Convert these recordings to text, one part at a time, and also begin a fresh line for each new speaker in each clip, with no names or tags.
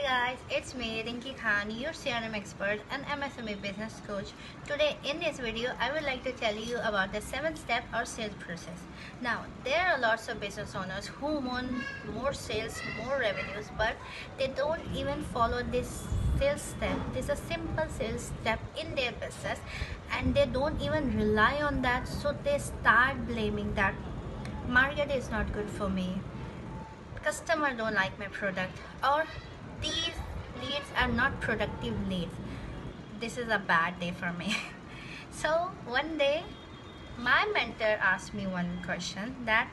guys, it's me Rinki Khan, your CRM expert and MSME business coach. Today in this video, I would like to tell you about the 7-step or sales process. Now, there are lots of business owners who want more sales, more revenues, but they don't even follow this sales step. This is a simple sales step in their business and they don't even rely on that, so they start blaming that market is not good for me, customer don't like my product, or these leads are not productive leads. This is a bad day for me. So one day my mentor asked me one question, that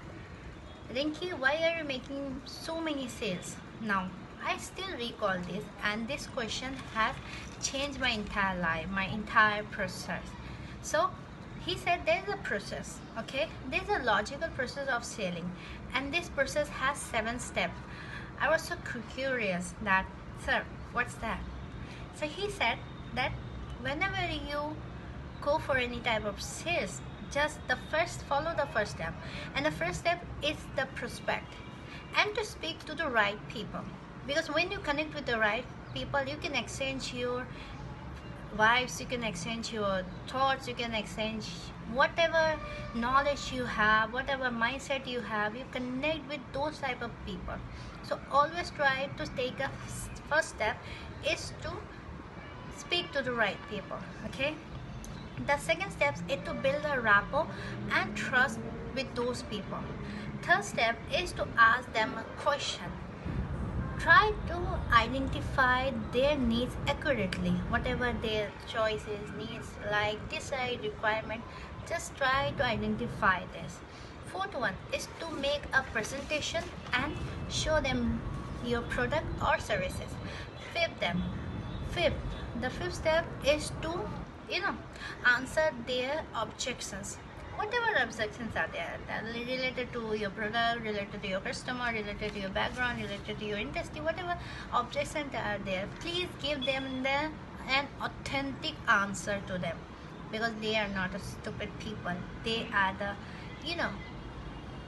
Rinki, why are you making so many sales? Now I still recall this, and this question has changed my entire life, my entire process. So he said there's a process, okay? There's a logical process of selling, and this process has 7 steps. I was so curious that, sir, what's that? So he said that whenever you go for any type of sales, just follow the first step, and the first step is the prospect, and to speak to the right people, because when you connect with the right people, you can exchange your vibes, you can exchange your thoughts, you can exchange whatever knowledge you have, whatever mindset you have, you connect with those type of people. So always try to take a first step is to speak to the right people, okay? The second step is to build a rapport and trust with those people. Third step is to ask them a question. Try to identify their needs accurately, whatever their choices, needs, like desired requirement, just try to identify this. Fourth one is to make a presentation and show them your product or services. The fifth step is to answer their objections, whatever objections are there that related to your product, related to your customer, related to your background, related to your industry, whatever objections are there, please give them an authentic answer to them, because they are not a stupid people. They are the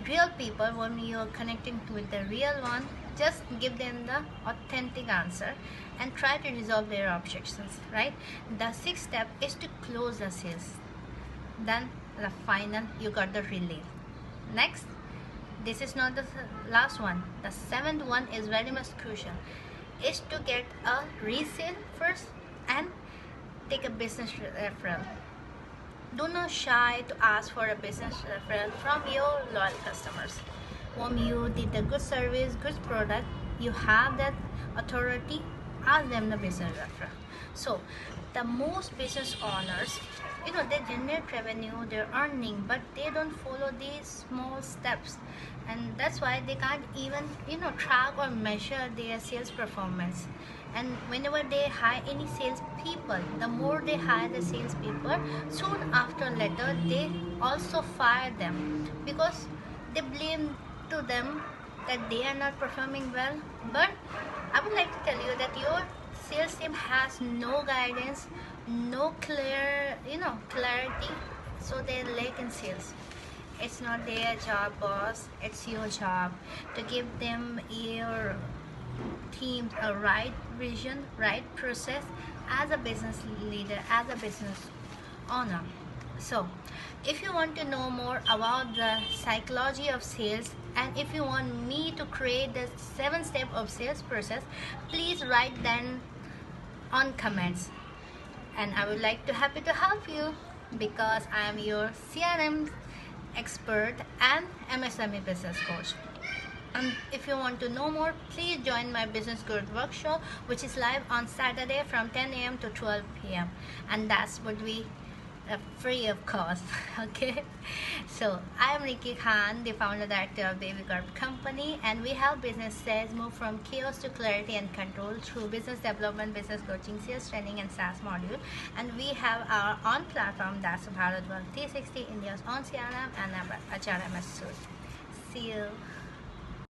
real people. When you are connecting with the real one, just give them the authentic answer and try to resolve their objections, right? The sixth step is to close the sales. Then the final, you got the relief. Next, this is not the last one, the 7th one is very much crucial, is to get a resale first and take a business referral. Do not shy to ask for a business referral from your loyal customers. When you did a good service, good product, you have that authority, ask them the business referral. So the most business owners, they generate revenue, they're earning, but they don't follow these small steps, and that's why they can't even track or measure their sales performance. And whenever they hire any sales people, the more they hire the sales people, soon after later they also fire them, because they blame to them that they are not performing well. But I would like to tell you that your sales team has no guidance, no clarity, so they lack in sales. It's not their job, boss, it's your job to give them your team a right vision, right process as a business leader, as a business owner. So if you want to know more about the psychology of sales, and if you want me to create the 7 step of sales process, please write them on comments, and I would like to happy to help you, because I am your CRM expert and MSME business coach. And if you want to know more, please join my business growth workshop, which is live on Saturday from 10 a.m. to 12 p.m. and that's would be free of cost. Okay, so I am Rinki Khan, the founder director of Baby Corp company, and we help businesses move from chaos to clarity and control through business development, business coaching, sales training, and SaaS module. And we have our own platform, that's Bharat World 360, India's own CRM and HRMS suite. See you.